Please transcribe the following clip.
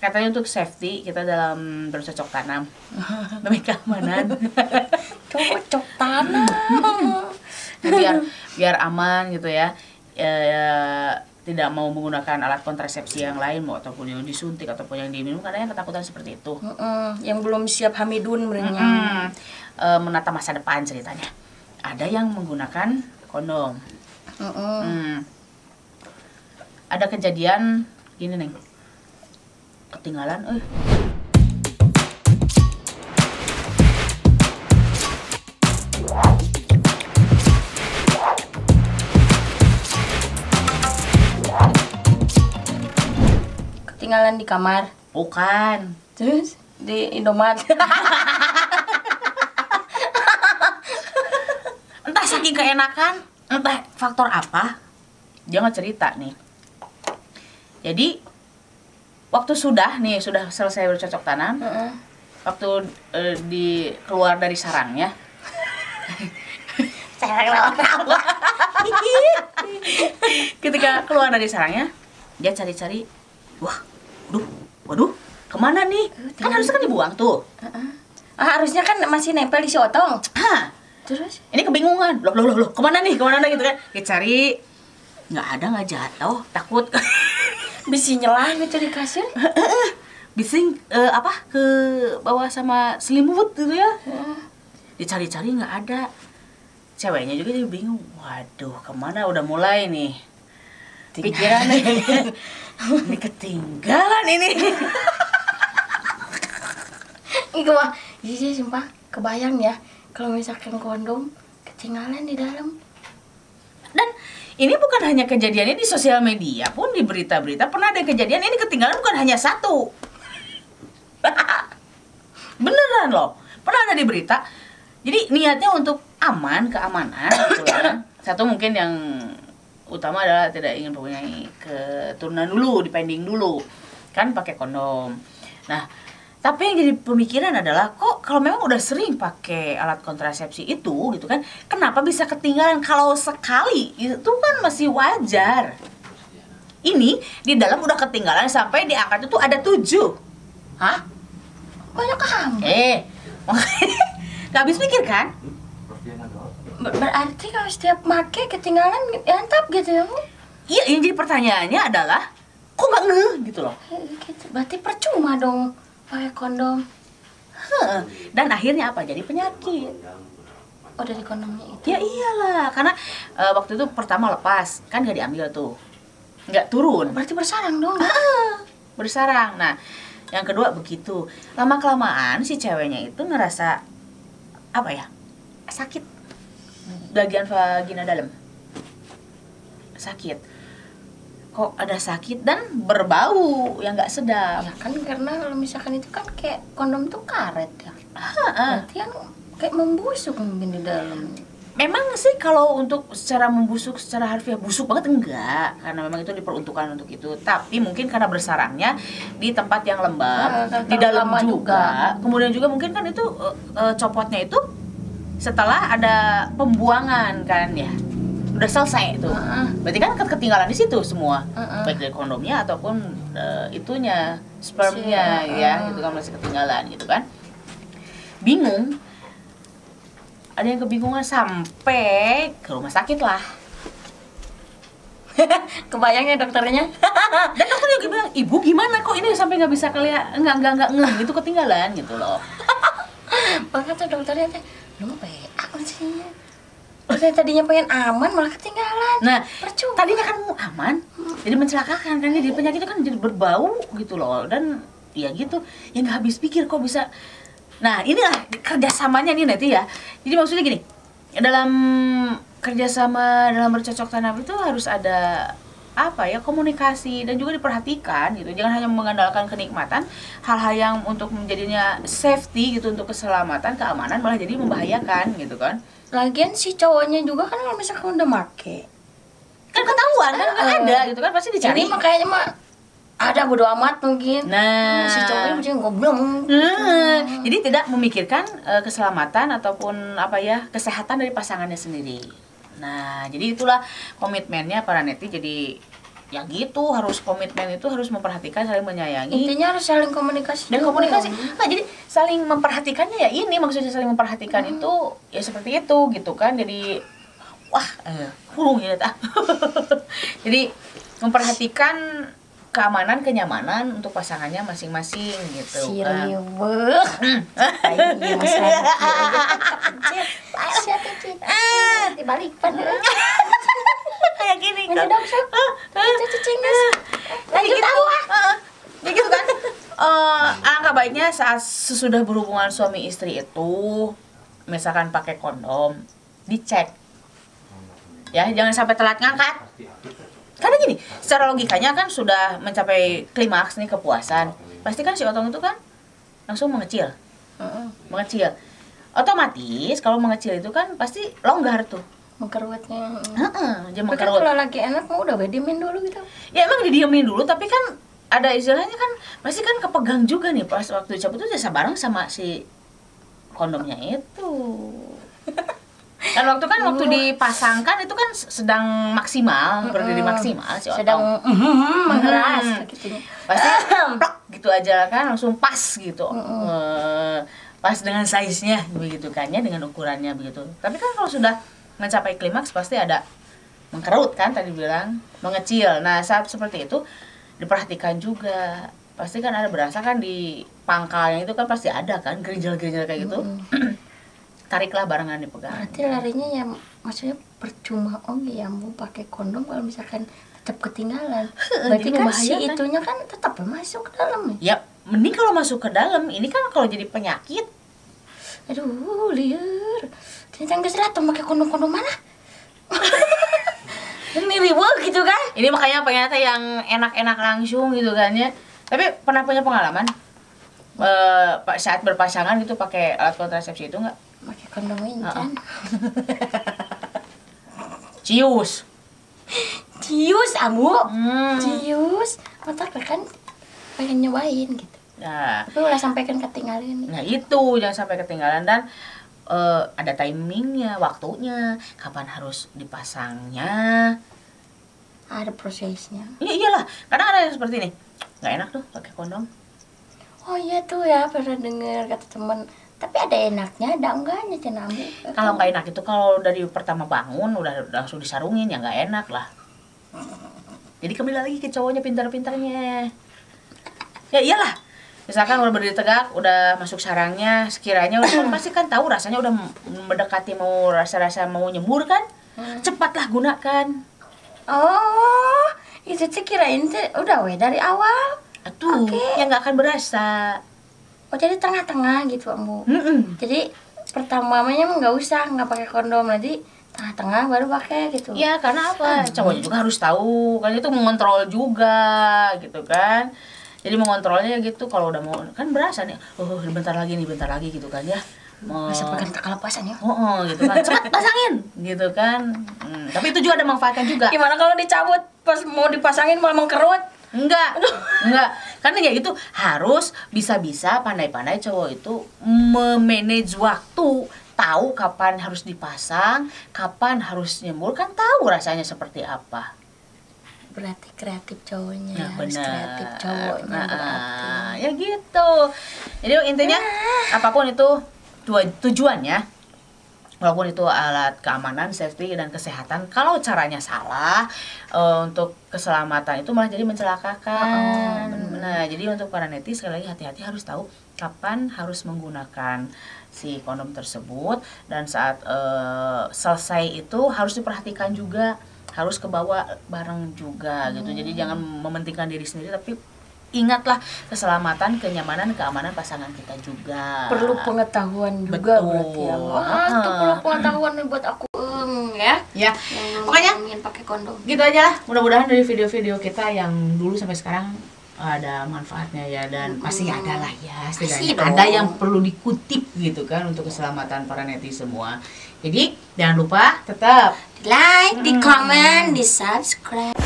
katanya untuk safety kita dalam bercocok tanam demi keamanan. Cocok tanam. biar aman gitu ya. Tidak mau menggunakan alat kontrasepsi yang lain mau ataupun yang disuntik ataupun yang diminum karena yang ketakutan seperti itu. Yang belum siap hamidun mereka. Menata masa depan ceritanya. Ada yang menggunakan kondom. Ada kejadian gini Neng, ketinggalan Ketinggalan di kamar. Bukan. Terus di Indomaret. Entah saking keenakan, entah faktor apa, dia nggak cerita nih. Jadi waktu sudah selesai bercocok tanam, waktu keluar dari sarangnya, ketika keluar dari sarangnya, dia cari-cari, waduh, kemana nih? Kan harusnya kan dibuang tuh. Harusnya kan masih nempel di si Otong. Terus? Ini kebingungan, loh, kemana nih gitu kan? Dia cari, nggak jatuh, takut. Bisa nyelah gitu di kasur. Bising ke bawah sama selimut gitu ya. Dicari-cari nggak ada. Ceweknya juga jadi bingung. Waduh, kemana? Udah mulai nih pikiran ini ketinggalan ini. Iya sumpah kebayang ya kalau misalkan kondom ketinggalan di dalam. Dan ini bukan hanya kejadiannya di sosial media pun, di berita-berita pernah ada kejadian ini ketinggalan bukan hanya satu. Beneran loh, pernah ada di berita. Jadi niatnya untuk keamanan gitu kan. Satu mungkin yang utama adalah tidak ingin mempunyai keturunan dulu, dipending dulu. Kan pakai kondom. Nah, tapi yang jadi pemikiran adalah kok kalau memang udah sering pakai alat kontrasepsi itu gitu kan, kenapa bisa ketinggalan? Kalau sekali itu kan masih wajar. Ini di dalam udah ketinggalan sampai di angka itu ada 7. Hah? Banyak kamu. Gak habis pikir kan? Berarti kalau setiap make ketinggalan antap gitu ya, Bu? Iya, yang jadi pertanyaannya adalah kok gak ngeh gitu loh. Gitu. Berarti percuma dong pakai kondom. Dan akhirnya apa? Jadi penyakit. Oh, dari kondomnya itu? Ya iyalah, karena waktu itu pertama lepas, kan gak diambil tuh. Gak turun. Berarti bersarang dong? Bersarang. Nah, yang kedua begitu. Lama-kelamaan si ceweknya itu ngerasa, sakit. Bagian vagina dalam. Sakit. Kok ada sakit dan berbau yang nggak sedap. Ya kan karena kalau misalkan itu kan kayak kondom tuh karet ya. Berarti yang kayak membusuk mungkin di dalam. Memang sih kalau untuk secara membusuk secara harfiah busuk banget enggak, karena memang itu diperuntukkan untuk itu. Tapi mungkin karena bersarangnya di tempat yang lembab, di dalam juga. Kemudian juga mungkin kan itu copotnya itu setelah ada pembuangan kan ya. Udah selesai tuh. Berarti kan ketinggalan di situ semua. Baik dari kondomnya ataupun itunya, spermnya ya, gitu kan masih ketinggalan gitu kan. Bingung. Ada yang kebingungan sampai ke rumah sakit lah. Kebayang ya dokternya. Dan dokternya juga bilang, "Ibu gimana kok ini sampai nggak bisa nggak ngeh itu ketinggalan gitu loh." Bahkan tuh dokternya teh, "Lu mau PA sih?" Saya tadinya pengen aman malah ketinggalan. Nah, percuma. Tadinya kan mau aman, jadi mencelakakan kan, jadi penyakit itu kan jadi berbau gitu loh. Dan ya gitu, yang nggak habis pikir kok bisa. Nah, inilah kerjasamanya nih nanti ya. Jadi maksudnya gini, dalam kerjasama dalam bercocok tanam itu harus ada komunikasi dan juga diperhatikan gitu. Jangan hanya mengandalkan kenikmatan, hal-hal yang untuk menjadinya safety gitu, untuk keselamatan, keamanan malah jadi membahayakan gitu kan. Lagian si cowoknya juga kan kalau misalkan udah make kan ketahuan kan ada gitu kan, pasti dicari. Jadi makanya mah ada bodo amat mungkin. Nah, si cowoknya mungkin goblok. Jadi tidak memikirkan keselamatan ataupun kesehatan dari pasangannya sendiri. Nah, jadi itulah komitmennya para neti. Jadi ya gitu, harus komitmen itu harus memperhatikan, saling menyayangi. Intinya harus saling komunikasi. Dan komunikasi. Nah, jadi saling memperhatikannya ya ini maksudnya saling memperhatikan itu ya seperti itu gitu kan. Jadi wah, hurung ya tah. Jadi memperhatikan keamanan, kenyamanan untuk pasangannya masing-masing gitu. Siapa dibalik kayak gini kan. Jadi gitu kan. Alangkah baiknya saat sesudah berhubungan suami istri itu misalkan pakai kondom, dicek. Ya, jangan sampai telat ngangkat. Karena gini, secara logikanya kan sudah mencapai klimaks nih kepuasan. Pasti kan si otong itu kan langsung mengecil. Mengecil. Otomatis kalau mengecil itu kan pasti longgar tuh. Mengkerutnya. Dia mengkerut. Kalau lagi enak mau udah didiemin dulu gitu. Ya emang didiemin dulu, tapi kan ada istilahnya kan pasti kan kepegang juga nih pas waktu dicabut itu jasa bareng sama si kondomnya itu. Dan waktu dipasangkan itu kan sedang maksimal, berdiri maksimal si otong. Sedang mengeras gitu. Pasti plak gitu aja kan langsung pas gitu. Pas dengan size-nya begitu kan ya, dengan ukurannya begitu. Tapi kan kalau sudah mencapai klimaks pasti ada mengkerut kan tadi bilang, mengecil. Nah, saat seperti itu diperhatikan juga. Pasti kan ada berasa kan di pangkalnya itu kan pasti ada kan gerinjal-gerinjal kayak gitu. Tariklah barengan dipegang. Berarti larinya ya maksudnya percuma ya mau pakai kondom kalau misalkan tetap ketinggalan. Berarti kan si itunya kan tetap masuk ke dalam ya. Ya, mending kalau masuk ke dalam. Ini kan kalau jadi penyakit. Aduh, liar. Ternyata enggak salah tuh pakai kondom-kondom mana? Ini ribet gitu kan. Ini makanya pengen yang enak-enak langsung gitu kan ya. Tapi pernah punya pengalaman saat berpasangan gitu pakai alat kontrasepsi itu enggak? Pakai kondom incan. Cius amu. Cius. Otak kan pengen nyobain gitu. Nah, tapi udah sampaikan ketinggalan nih. Nah itu jangan sampai ketinggalan dan ada timingnya, waktunya, kapan harus dipasangnya. Ada prosesnya. Iya iyalah, kadang ada yang seperti ini, nggak enak tuh pakai kondom. Oh iya tuh ya pernah dengar kata teman. Tapi ada enaknya, ada enggaknya cina ambil. Kalau nggak enak itu kalau dari pertama bangun udah langsung disarungin ya nggak enak lah. Jadi kembali lagi ke cowoknya pintar-pintarnya. Ya iyalah. Misalkan udah berdiri tegak, udah masuk sarangnya, sekiranya udah pasti kan tahu rasanya udah mendekati mau rasa-rasa mau nyembur kan, cepatlah gunakan. Oh, itu sih kirain udah dari awal. Aduh, yang nggak akan berasa. Oh jadi tengah-tengah gitu Ambu. Jadi pertamanya nggak usah nggak pakai kondom, nanti tengah-tengah baru pakai gitu. Ya karena apa? Cowoknya juga harus tahu, kan itu mengontrol juga gitu kan. Jadi mengontrolnya gitu kalau udah mau kan berasa nih, bentar lagi gitu kan ya. Masa pegang kelepasan ya? Gitu kan, cepat pasangin gitu kan. Tapi itu juga ada manfaatnya juga. Gimana kalau dicabut pas mau dipasangin malah mengkerut? Enggak. Karena ya itu harus bisa-bisa pandai-pandai cowok itu memanage waktu, tahu kapan harus dipasang, kapan harus nyembur, kan tahu rasanya seperti apa. Berarti kreatif cowoknya. Nah, harus kreatif cowoknya berarti. Ya gitu. Jadi intinya apapun itu tujuannya, walaupun itu alat keamanan, safety dan kesehatan, kalau caranya salah untuk keselamatan itu malah jadi mencelakakan. Nah, jadi untuk para netis sekali lagi hati-hati, harus tahu kapan harus menggunakan si kondom tersebut, dan saat selesai itu harus diperhatikan juga, harus kebawa bareng juga gitu. Jadi jangan mementingkan diri sendiri, tapi ingatlah keselamatan, kenyamanan, keamanan pasangan kita juga. Perlu pengetahuan juga. Betul. Berarti ya. Itu perlu pengetahuan buat aku ya. Ya. Pokoknya ingin pakai kondom. Gitu aja lah. Mudah-mudahan dari video-video kita yang dulu sampai sekarang ada manfaatnya ya, dan pasti ada lah ya. Setidaknya ada yang perlu dikutip gitu kan untuk keselamatan para netis semua. Jadi jangan lupa tetap di like, di comment, di subscribe.